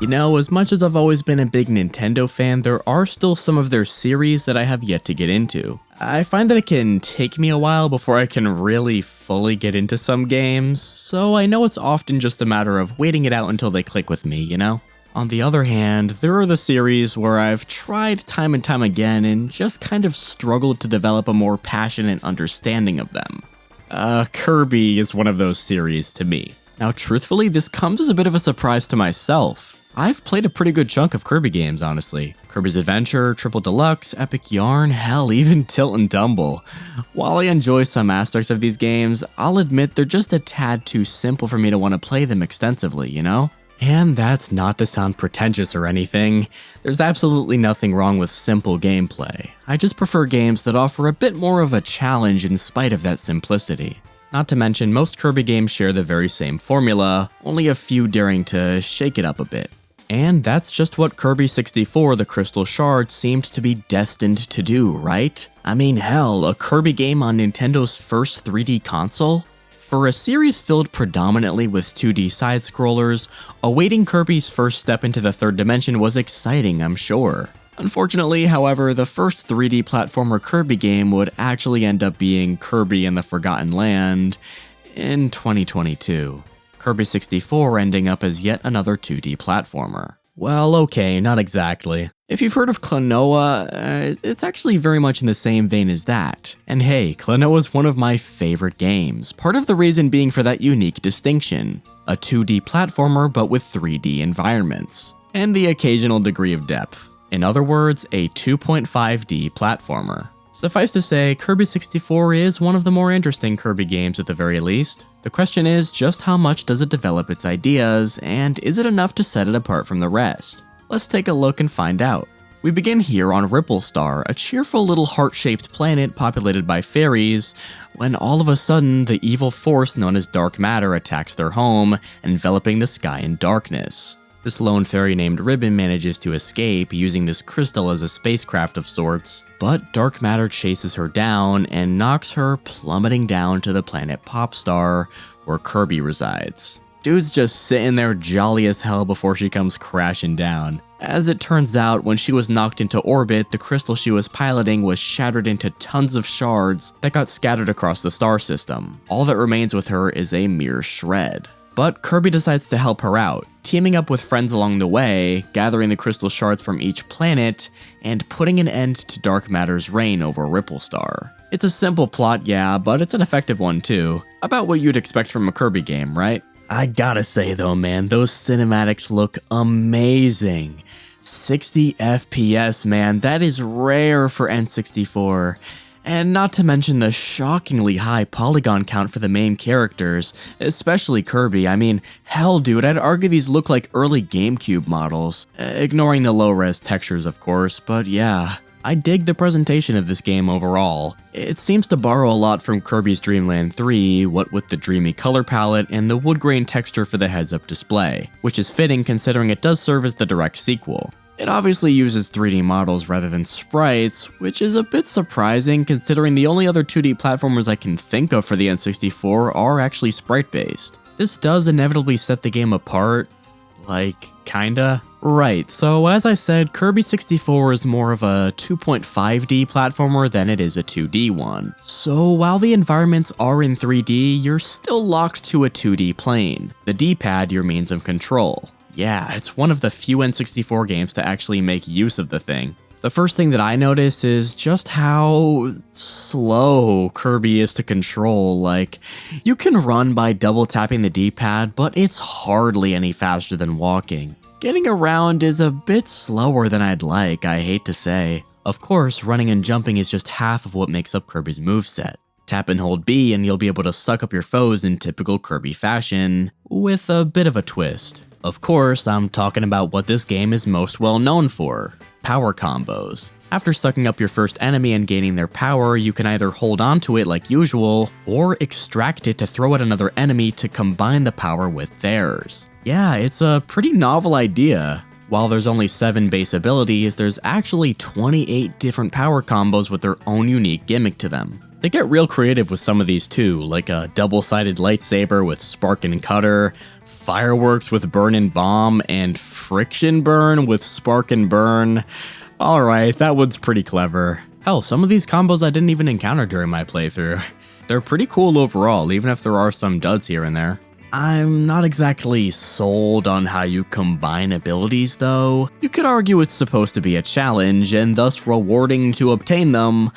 You know, as much as I've always been a big Nintendo fan, there are still some of their series that I have yet to get into. I find that it can take me a while before I can really fully get into some games, so I know it's often just a matter of waiting it out until they click with me, you know? On the other hand, there are the series where I've tried time and time again and just kind of struggled to develop a more passionate understanding of them. Kirby is one of those series to me. Now, truthfully, this comes as a bit of a surprise to myself. I've played a pretty good chunk of Kirby games, honestly. Kirby's Adventure, Triple Deluxe, Epic Yarn, hell, even Tilt and Tumble. While I enjoy some aspects of these games, I'll admit they're just a tad too simple for me to want to play them extensively, you know? And that's not to sound pretentious or anything. There's absolutely nothing wrong with simple gameplay. I just prefer games that offer a bit more of a challenge in spite of that simplicity. Not to mention, most Kirby games share the very same formula, only a few daring to shake it up a bit. And that's just what Kirby 64 The Crystal Shards seemed to be destined to do, right? I mean, hell, a Kirby game on Nintendo's first 3D console? For a series filled predominantly with 2D side-scrollers, awaiting Kirby's first step into the third dimension was exciting, I'm sure. Unfortunately, however, the first 3D platformer Kirby game would actually end up being Kirby and the Forgotten Land in 2022. Kirby 64 ending up as yet another 2D platformer. Well, okay, not exactly. If you've heard of Klonoa, it's actually very much in the same vein as that. And hey, Klonoa is one of my favorite games, part of the reason being for that unique distinction. A 2D platformer but with 3D environments, and the occasional degree of depth. In other words, a 2.5D platformer. Suffice to say, Kirby 64 is one of the more interesting Kirby games at the very least. The question is, just how much does it develop its ideas, and is it enough to set it apart from the rest? Let's take a look and find out. We begin here on Ripple Star, a cheerful little heart-shaped planet populated by fairies, when all of a sudden the evil force known as dark matter attacks their home, enveloping the sky in darkness. This lone fairy named Ribbon manages to escape using this crystal as a spacecraft of sorts, but dark matter chases her down and knocks her plummeting down to the planet Popstar, where Kirby resides. Dude's just sitting there jolly as hell before she comes crashing down. As it turns out, when she was knocked into orbit, the crystal she was piloting was shattered into tons of shards that got scattered across the star system. All that remains with her is a mere shred. But Kirby decides to help her out, teaming up with friends along the way, gathering the crystal shards from each planet, and putting an end to dark matter's reign over Ripple Star. It's a simple plot, yeah, but it's an effective one too. About what you'd expect from a Kirby game, right? I gotta say though, man, those cinematics look amazing. 60 FPS, man, that is rare for N64. And not to mention the shockingly high polygon count for the main characters, especially Kirby. I mean, hell dude, I'd argue these look like early GameCube models. Ignoring the low-res textures of course, but yeah. I dig the presentation of this game overall. It seems to borrow a lot from Kirby's Dream Land 3, what with the dreamy color palette and the wood grain texture for the heads-up display, which is fitting considering it does serve as the direct sequel. It obviously uses 3D models rather than sprites, which is a bit surprising considering the only other 2D platformers I can think of for the N64 are actually sprite-based. This does inevitably set the game apart, like, kinda. Right, so as I said, Kirby 64 is more of a 2.5D platformer than it is a 2D one. So while the environments are in 3D, you're still locked to a 2D plane. The D-pad your means of control. Yeah, it's one of the few N64 games to actually make use of the thing. The first thing that I notice is just how slow Kirby is to control. Like, you can run by double tapping the D-pad, but it's hardly any faster than walking. Getting around is a bit slower than I'd like, I hate to say. Of course, running and jumping is just half of what makes up Kirby's moveset. Tap and hold B and you'll be able to suck up your foes in typical Kirby fashion, with a bit of a twist. Of course, I'm talking about what this game is most well known for, power combos. After sucking up your first enemy and gaining their power, you can either hold on to it like usual, or extract it to throw at another enemy to combine the power with theirs. Yeah, it's a pretty novel idea. While there's only 7 base abilities, there's actually 28 different power combos with their own unique gimmick to them. They get real creative with some of these too, like a double-sided lightsaber with Spark and Cutter, fireworks with Burn and Bomb, and friction burn with spark and burn. Alright, that one's pretty clever. Hell, some of these combos I didn't even encounter during my playthrough. They're pretty cool overall, even if there are some duds here and there. I'm not exactly sold on how you combine abilities though. You could argue it's supposed to be a challenge and thus rewarding to obtain them,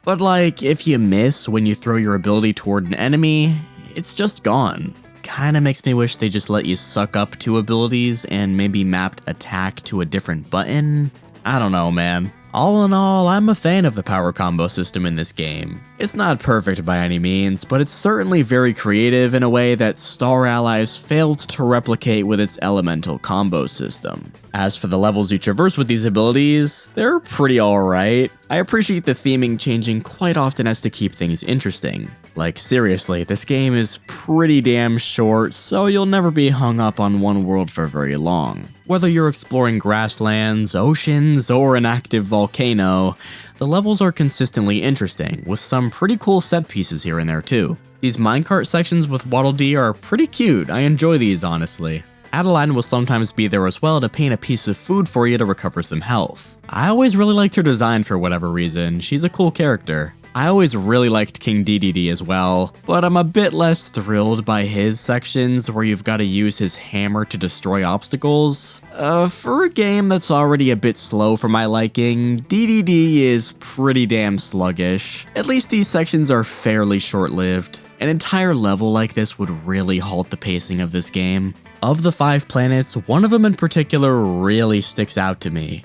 but like if you miss when you throw your ability toward an enemy, it's just gone. Kinda makes me wish they just let you suck up 2 abilities and maybe mapped attack to a different button. I don't know, man. All in all, I'm a fan of the power combo system in this game. It's not perfect by any means, but it's certainly very creative in a way that Star Allies failed to replicate with its elemental combo system. As for the levels you traverse with these abilities, they're pretty alright. I appreciate the theming changing quite often as to keep things interesting. Like seriously, this game is pretty damn short, so you'll never be hung up on one world for very long. Whether you're exploring grasslands, oceans, or an active volcano, the levels are consistently interesting, with some pretty cool set pieces here and there too. These minecart sections with Waddle Dee are pretty cute, I enjoy these honestly. Adeline will sometimes be there as well to paint a piece of food for you to recover some health. I always really liked her design for whatever reason, she's a cool character. I always really liked King DDD as well, but I'm a bit less thrilled by his sections where you've got to use his hammer to destroy obstacles. For a game that's already a bit slow for my liking, DDD is pretty damn sluggish. At least these sections are fairly short-lived. An entire level like this would really halt the pacing of this game. Of the 5 planets, one of them in particular really sticks out to me.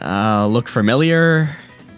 Look familiar?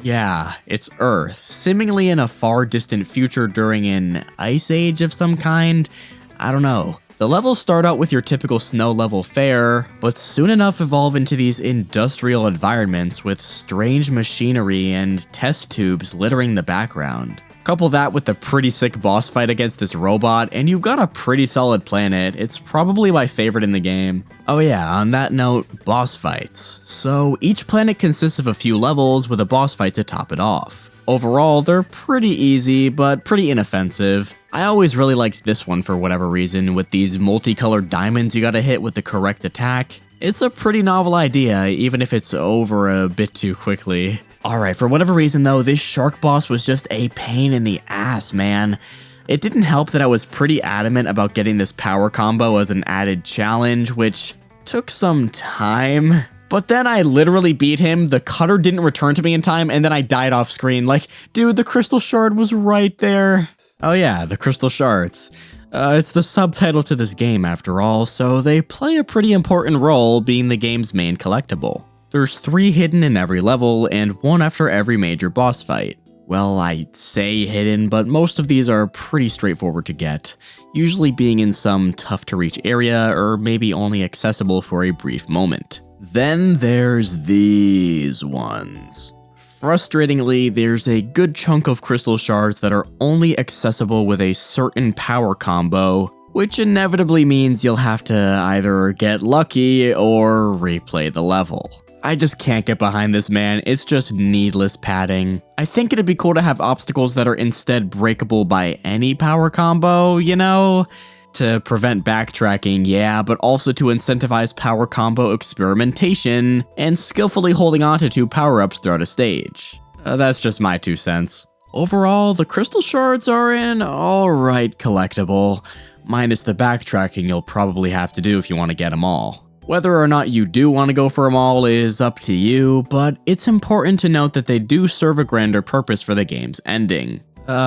Yeah, it's Earth, seemingly in a far distant future during an ice age of some kind. I don't know. The levels start out with your typical snow level fare, but soon enough evolve into these industrial environments with strange machinery and test tubes littering the background. Couple that with the pretty sick boss fight against this robot, and you've got a pretty solid planet. It's probably my favorite in the game. Oh yeah, on that note, boss fights. So each planet consists of a few levels with a boss fight to top it off. Overall, they're pretty easy, but pretty inoffensive. I always really liked this one for whatever reason, with these multicolored diamonds you gotta hit with the correct attack. It's a pretty novel idea, even if it's over a bit too quickly. Alright, for whatever reason though, this shark boss was just a pain in the ass, man. It didn't help that I was pretty adamant about getting this power combo as an added challenge, which took some time. But then I literally beat him, the cutter didn't return to me in time, and then I died off screen. Like, dude, the Crystal Shard was right there. Oh yeah, the Crystal Shards. It's the subtitle to this game after all, so they play a pretty important role being the game's main collectible. There's 3 hidden in every level, and 1 after every major boss fight. Well, I say hidden, but most of these are pretty straightforward to get, usually being in some tough-to-reach area, or maybe only accessible for a brief moment. Then there's these ones. Frustratingly, there's a good chunk of Crystal Shards that are only accessible with a certain power combo, which inevitably means you'll have to either get lucky or replay the level. I just can't get behind this, man. It's just needless padding. I think it'd be cool to have obstacles that are instead breakable by any power combo, you know? To prevent backtracking, yeah, but also to incentivize power combo experimentation and skillfully holding on to 2 power-ups throughout a stage. That's just my 2 cents. Overall, the Crystal Shards are an alright collectible, minus the backtracking you'll probably have to do if you want to get them all. Whether or not you do want to go for them all is up to you, but it's important to note that they do serve a grander purpose for the game's ending.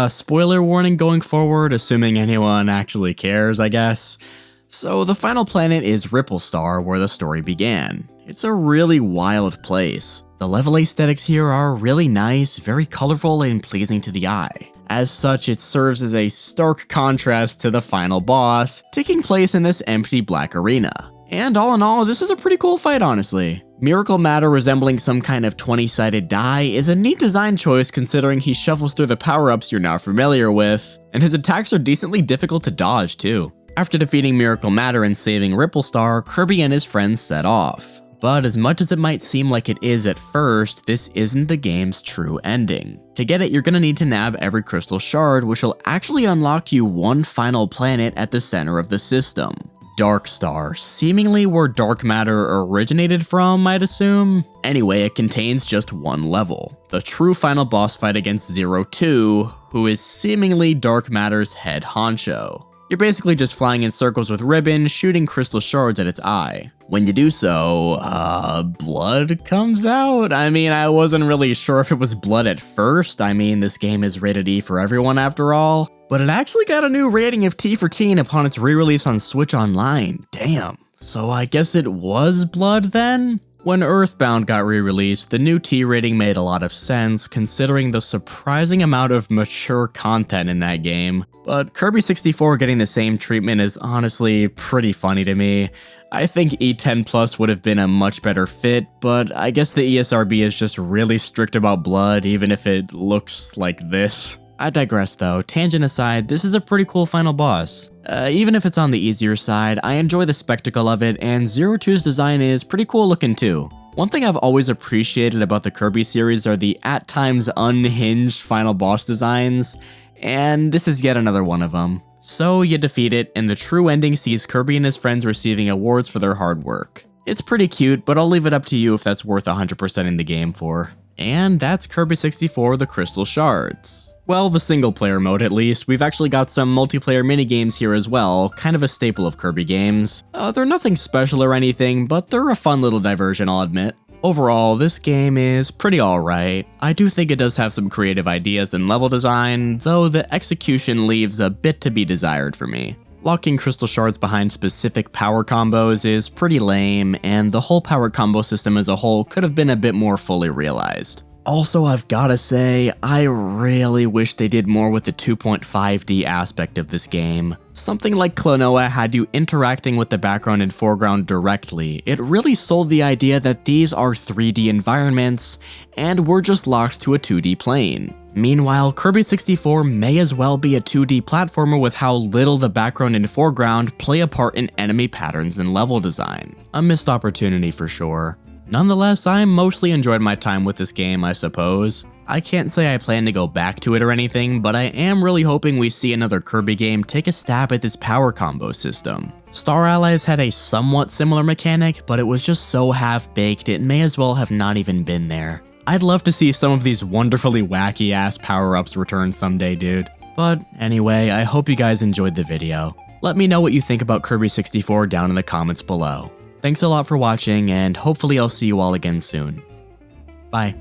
Spoiler warning going forward, assuming anyone actually cares, I guess. So the final planet is Ripple Star, where the story began. It's a really wild place. The level aesthetics here are really nice, very colorful and pleasing to the eye. As such, it serves as a stark contrast to the final boss, taking place in this empty black arena. And all in all, this is a pretty cool fight, honestly. Miracle Matter resembling some kind of 20-sided die is a neat design choice considering he shuffles through the power-ups you're now familiar with, and his attacks are decently difficult to dodge too. After defeating Miracle Matter and saving Ripple Star, Kirby and his friends set off. But as much as it might seem like it is at first, this isn't the game's true ending. To get it, you're gonna need to nab every Crystal Shard, which will actually unlock you one final planet at the center of the system. Dark Star, seemingly where dark matter originated from, I'd assume. Anyway, it contains just one level, the true final boss fight against Zero 2, who is seemingly dark matter's head honcho. You're basically just flying in circles with ribbon, shooting crystal shards at its eye. When you do so, blood comes out? I mean, I wasn't really sure if it was blood at first. I mean, this game is rated E for everyone after all. But it actually got a new rating of T for teen upon its re-release on Switch Online. Damn. So I guess it was blood then? When Earthbound got re-released, the new T rating made a lot of sense considering the surprising amount of mature content in that game. But Kirby 64 getting the same treatment is honestly pretty funny to me. I think E10 Plus would have been a much better fit, but I guess the ESRB is just really strict about blood even if it looks like this. I digress though, tangent aside, this is a pretty cool final boss. Even if it's on the easier side, I enjoy the spectacle of it, and Zero 2's design is pretty cool looking too. One thing I've always appreciated about the Kirby series are the at times unhinged final boss designs, and this is yet another one of them. So you defeat it, and the true ending sees Kirby and his friends receiving awards for their hard work. It's pretty cute, but I'll leave it up to you if that's worth 100%ing the game for. And that's Kirby 64 The Crystal Shards. Well, the single player mode at least. We've actually got some multiplayer minigames here as well, kind of a staple of Kirby games. They're nothing special or anything, but they're a fun little diversion, I'll admit. Overall, this game is pretty alright. I do think it does have some creative ideas in level design, though the execution leaves a bit to be desired for me. Locking crystal shards behind specific power combos is pretty lame, and the whole power combo system as a whole could have been a bit more fully realized. Also, I've gotta say, I really wish they did more with the 2.5D aspect of this game. Something like Klonoa had you interacting with the background and foreground directly. It really sold the idea that these are 3D environments, and we're just locked to a 2D plane. Meanwhile, Kirby 64 may as well be a 2D platformer with how little the background and foreground play a part in enemy patterns and level design. A missed opportunity for sure. Nonetheless, I mostly enjoyed my time with this game, I suppose. I can't say I plan to go back to it or anything, but I am really hoping we see another Kirby game take a stab at this power combo system. Star Allies had a somewhat similar mechanic, but it was just so half-baked it may as well have not even been there. I'd love to see some of these wonderfully wacky-ass power-ups return someday, dude. But anyway, I hope you guys enjoyed the video. Let me know what you think about Kirby 64 down in the comments below. Thanks a lot for watching, and hopefully I'll see you all again soon. Bye.